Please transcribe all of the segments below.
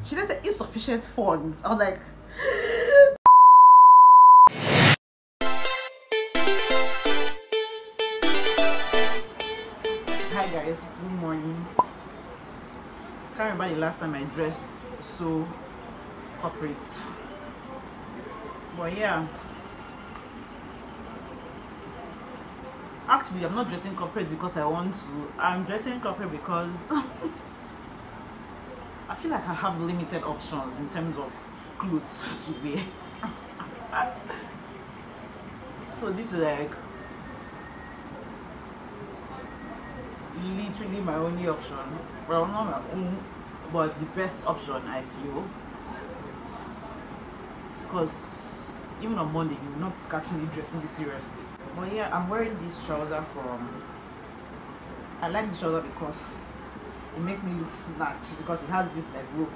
She didn't say insufficient funds. I was like, hi guys, good morning. Can't remember the last time I dressed so corporate, but yeah, actually I'm not dressing corporate because I want to. I'm dressing corporate because I feel like I have limited options in terms of clothes to wear. So this is like literally my only option. Well, not my own, but the best option, I feel, because even on Monday you will not catch me dressing this seriously. But yeah, I'm wearing this trouser from, I like the trouser because it makes me look snatched, because it has this like rope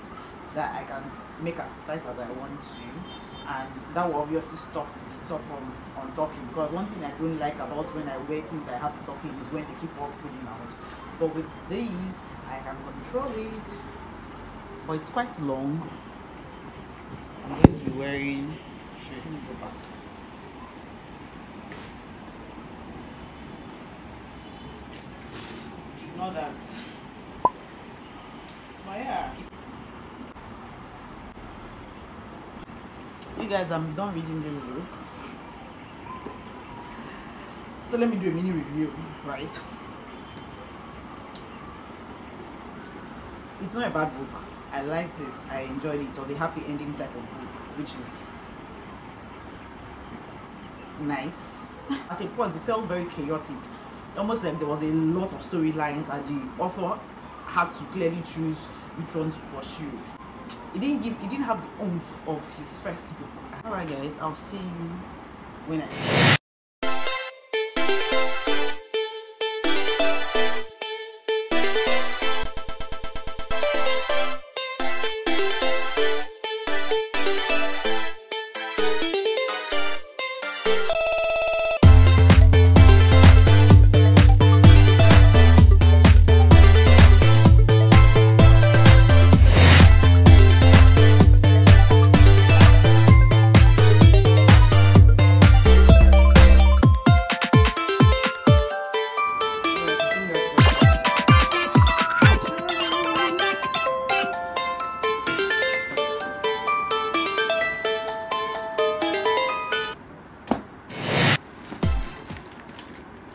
that I can make as tight as I want to, and that will obviously stop the top from untucking, because one thing I don't like about when I wear things that I have to tuck in is when they keep on pulling out. But with these I can control it, but it's quite long. I'm going to be wearing, let me go back. Ignore that. But yeah, you guys, I'm done reading this book, so let me do a mini review, right? It's not a bad book. I liked it, I enjoyed it. It was a happy ending type of book, which is nice. At a point it felt very chaotic, almost like there was a lot of storylines and the author had to clearly choose which one to pursue. It didn't have the oomph of his first book. Alright guys, I'll see you when I see you.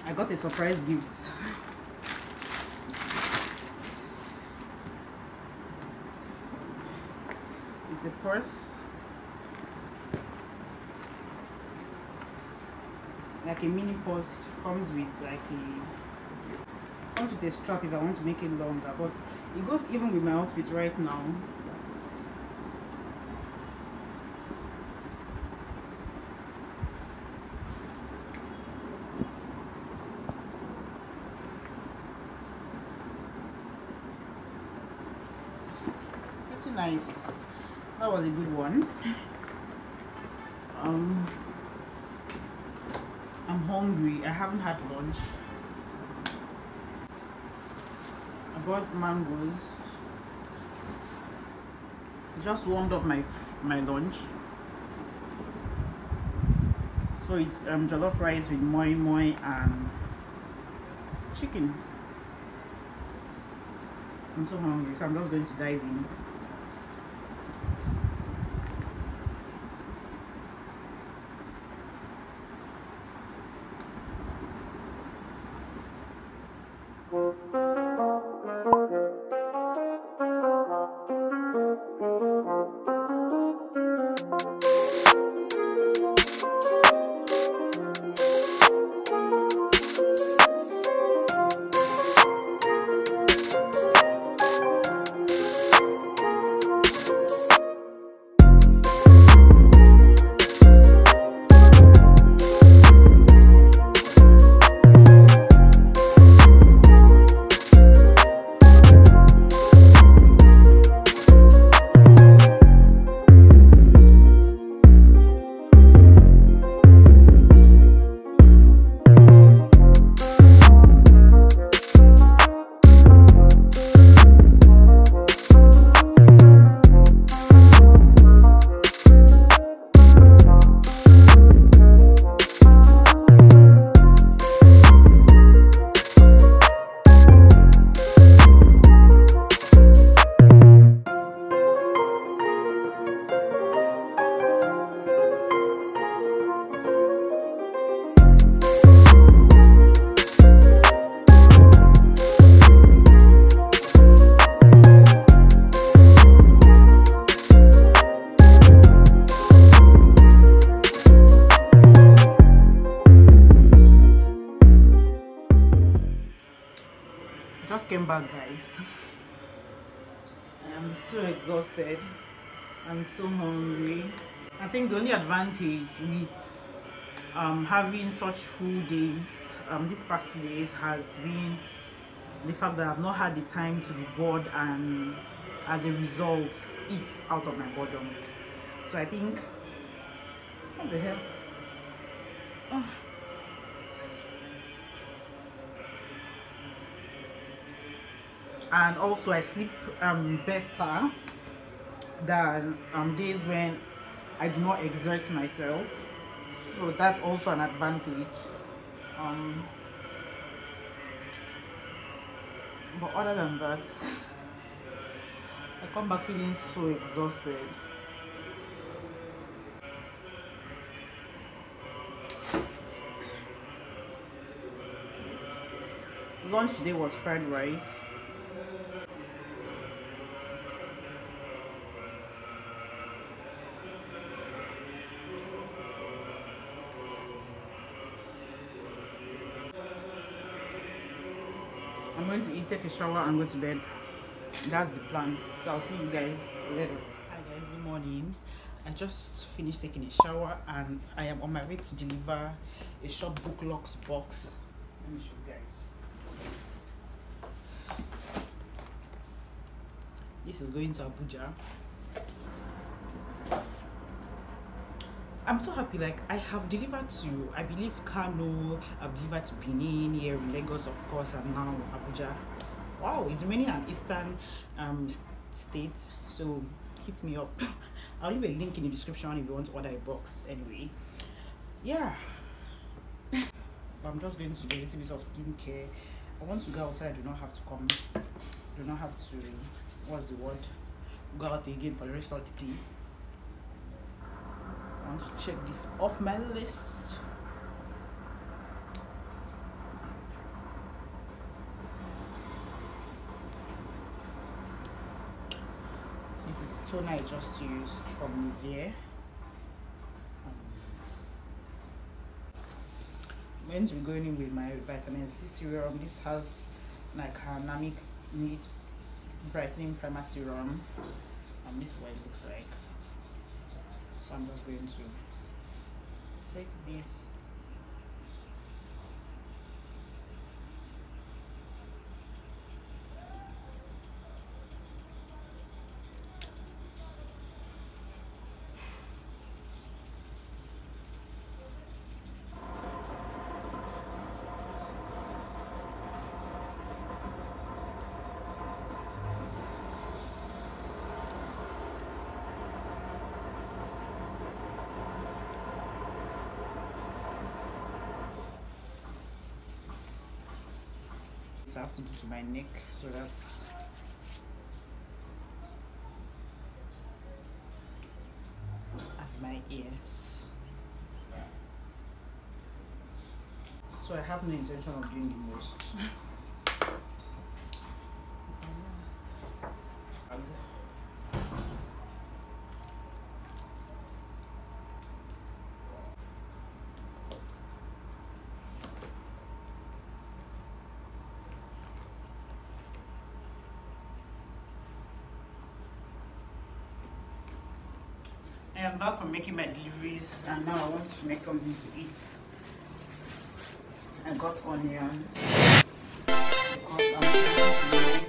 I got a surprise gift. It's a purse, like a mini purse. It comes with like a strap if I want to make it longer, but it goes even with my outfit right now. Pretty nice. That was a good one. I'm hungry. I haven't had lunch. I bought mangoes. Just warmed up my lunch. So it's jollof rice with moi moi and chicken. I'm so hungry, so I'm just going to dive in. guys. I am so exhausted and so hungry. I think the only advantage with having such full days these past 2 days has been the fact that I've not had the time to be bored and as a result eat out of my boredom. So I think, what the hell? Oh. And also I sleep better than days when I do not exert myself, so that's also an advantage. But other than that, I come back feeling so exhausted. Lunch today was fried rice. I'm going to eat, take a shower and go to bed. That's the plan. So I'll see you guys later. Hi guys, good morning. I just finished taking a shower and I am on my way to deliver a shop book locks box. Let me show you guys. This is going to Abuja. I'm so happy. Like, I have delivered to, I believe, Kano, I've delivered to Benin, here in Lagos of course, and now Abuja. Wow, it's remaining an eastern state, so hit me up. I'll leave a link in the description if you want to order a box. Anyway, yeah. I'm just going to do a little bit of skincare. I want to go outside. I do not have to come, do not have to, what's the word, go out again for the rest of the day. I want to check this off my list. This is the toner I just used from Udeme. I'm going to be going in with my vitamin C serum. This has like dynamic need brightening primer serum, and this is what it looks like. So I'm just going to take this I have to do to my neck, so that's at my ears. So I have no intention of doing the most. I am back from making my deliveries and now I want to make something to eat. I got onions because I'm trying to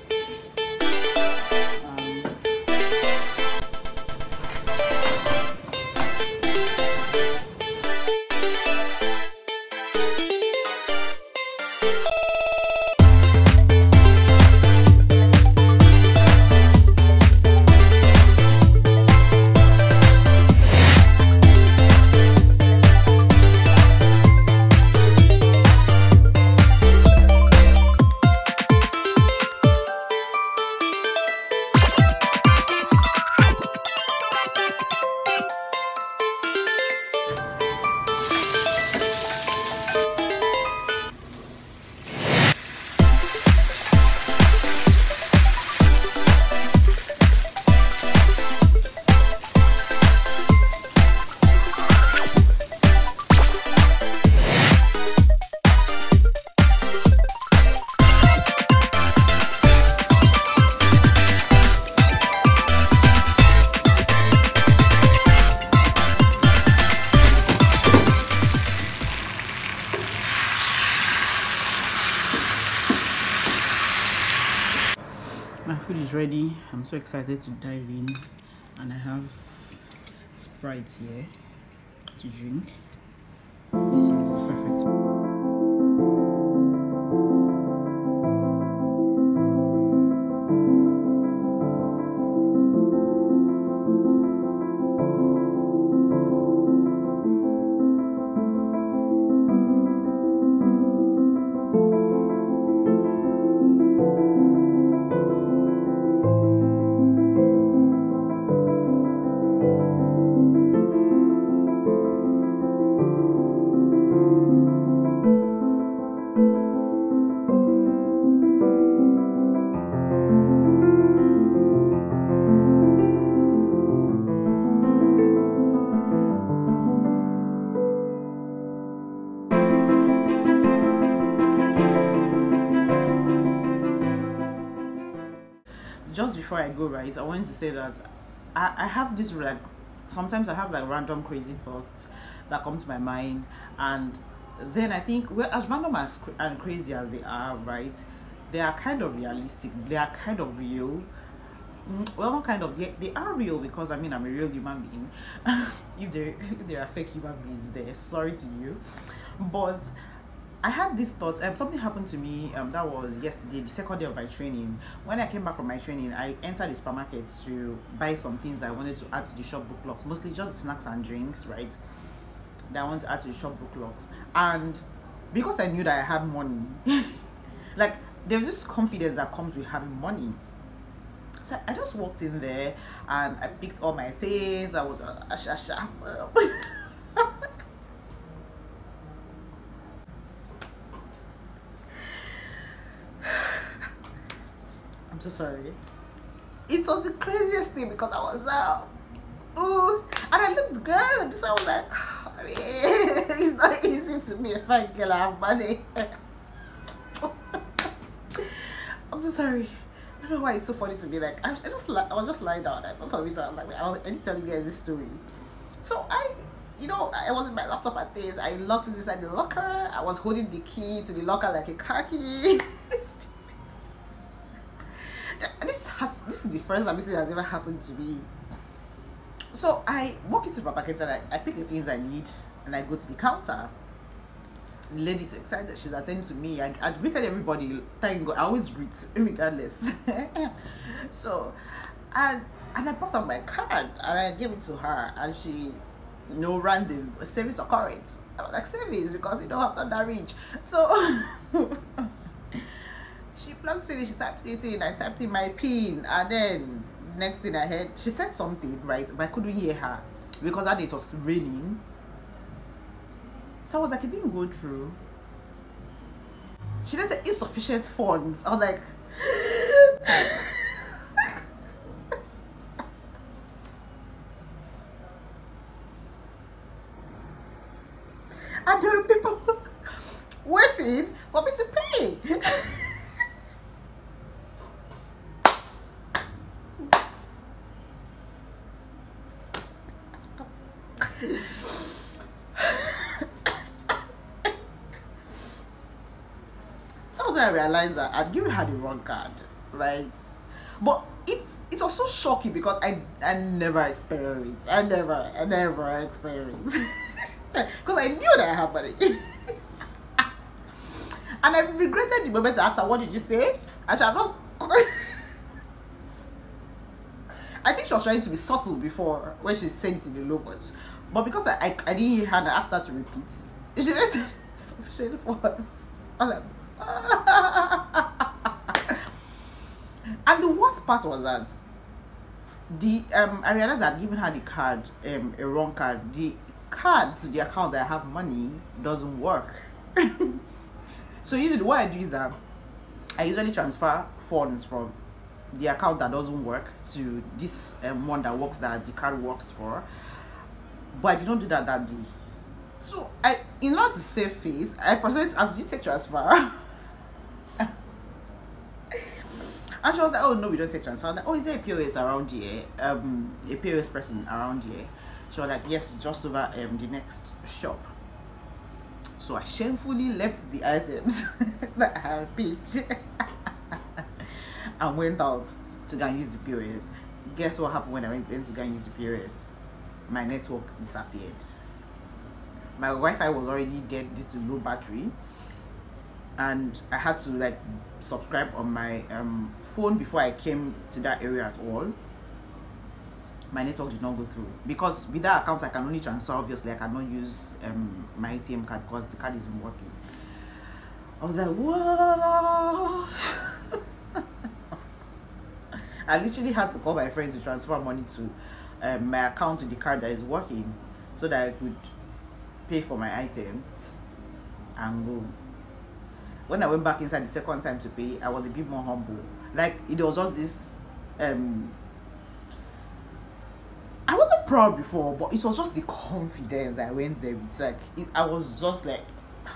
is ready. I'm so excited to dive in, and I have Sprite here to drink. This is the perfect. Just before I go, right, I wanted to say that I have this, like, sometimes I have like random crazy thoughts that come to my mind, and then I think, well, as random and crazy as they are, right, they are kind of realistic, they are kind of real. Well, not kind of, they are real, because I mean, I'm a real human being. if there are fake human beings there, sorry to you, but I had these thoughts. Something happened to me that was yesterday, the second day of my training. When I came back from my training, I entered the supermarket to buy some things that I wanted to add to the shop book logs, mostly just snacks and drinks, right, that I want to add to the shop book logs. And because I knew that I had money, like, there's this confidence that comes with having money. So I just walked in there and I picked all my things. I was I'm so sorry. It was the craziest thing, because I was ooh, and I looked good. So I was like, I mean, it's not easy to be a fine girl. I have money. I'm so sorry. I don't know why it's so funny to me. Like, I was just lying down. I thought of it. I'm like, I need to tell you guys this story. So I was in my laptop at this. I locked it inside the locker. I was holding the key to the locker like a car key. This is the first time this has ever happened to me. So I walk into the market and I pick the things I need, and I go to the counter. The lady's excited, she's attending to me. I greeted everybody, thank God. I always greet regardless. So and I brought up my card and I gave it to her, and she ran the service occurrence. I was like, service, because I'm not that rich. So she plugs it in, she types it in, I typed in my PIN, and then next thing I heard, she said something, right, but I couldn't hear her because that day it was raining. So I was like, it didn't go through. She didn't say insufficient funds. I was like, and there were people waiting for me to pay. That was when I realized that I'd given her the wrong card, right? But it was so shocking, because I never experienced. I never experienced. Because I knew that I had money. And I regretted the moment I asked her, what did you say? I should have not. I think she was trying to be subtle before, when she said it in the low voice. But because I didn't hear her and I asked her to repeat, she just said sufficient for us. I'm like, and the worst part was that I realized that I'd given her the card, a wrong card. The card to the account that I have money doesn't work. So usually what I do is that I usually transfer funds from the account that doesn't work to this one that works, that the card works for. But I did not do that day. So in order to save face, I proceeded to ask, do you take transfer? And she was like, oh no, we don't take transfer. I was like, oh, is there a POS around here? A POS person around here? She was like, yes, just over the next shop. So I shamefully left the items that I had picked and went out to go and use the POS. Guess what happened when I went to go and use the POS? My network disappeared. My Wi-Fi was already dead due to low battery, and I had to like subscribe on my phone before I came to that area at all. My network did not go through because with that account I can only transfer. Obviously I cannot use my ATM card because the card isn't working. I was like, whoa. I literally had to call my friend to transfer money to my account with the card that is working so that I could pay for my items and go. When I went back inside the second time to pay, I was a bit more humble. Like, it was just this I wasn't proud before, but it was just the confidence that I went there with. Like, I was just like,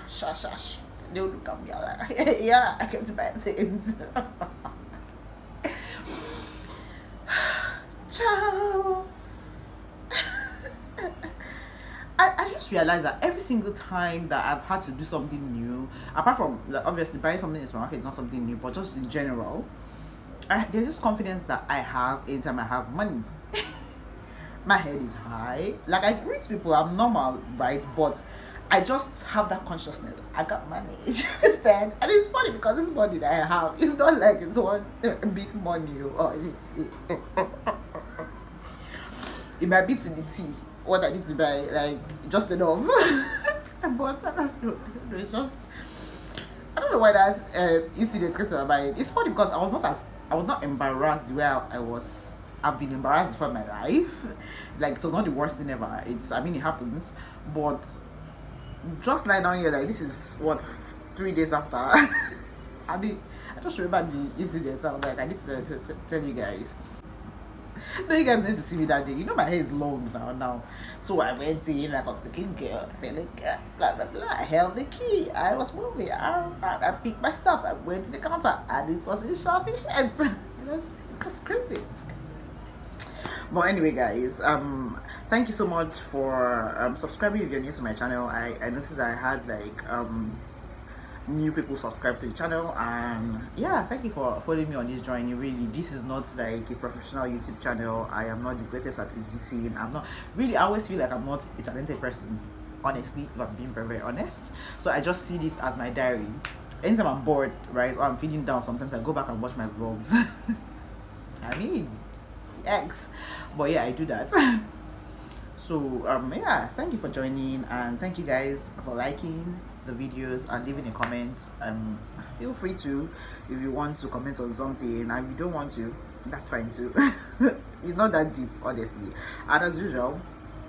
shush. They would look at me like, yeah, I came to buy things. Ciao. I just realized that every single time that I've had to do something new, apart from like, obviously buying something in the market is not something new, but just in general, there's this confidence that I have anytime I have money. My head is high. Like, I greet people, I'm normal, right? But I just have that consciousness. I got money. Understand? And it's funny because this money that I have, it's not like it's one big money or anything. It might be to the tea. What I need to buy, like, just enough. But I don't know. It's just, I don't know why that incident came to my mind. It's funny because I was not embarrassed the way I've been embarrassed before in my life. Like, so not the worst thing ever. It happens. But just lying down here, like, this is what 3 days after. I just remember the incident. I was like, I need to tell you guys. No, you guys need to see me that day. You know my hair is long now. So I went in, I got looking good, feeling good, blah blah blah. I held the key. I was moving. I picked my stuff. I went to the counter, and it was insufficient. It's just crazy. It's crazy. But anyway, guys, thank you so much for subscribing if you're new to my channel. I noticed that I had like new people subscribe to the channel, and yeah, thank you for following me on this journey. Really, this is not like a professional YouTube channel. I am not the greatest at editing. I'm not really, I always feel like I'm not a talented person, honestly, if I'm being very, very honest. So I just see this as my diary. Anytime I'm bored, right, or I'm feeling down, sometimes I go back and watch my vlogs. I mean, eggs, but yeah, I do that. So yeah, thank you for joining, and thank you guys for liking the videos and leaving a comment. Feel free to, if you want to comment on something, and if you don't want to, that's fine too. It's not that deep, honestly. And as usual,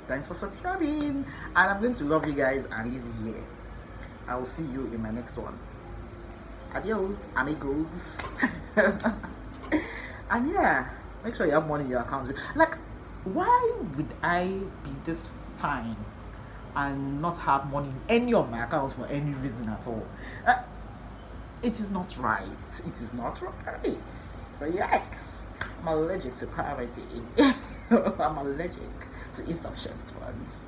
thanks for subscribing, and I'm going to love you guys and leave you here. I will see you in my next one. Adios, amigos. And yeah, make sure you have money in your account. Like, why would I be this fine and not have money in any of my accounts for any reason at all? It is not right. It is not right. Relax. I'm allergic to poverty. I'm allergic to insufficient funds.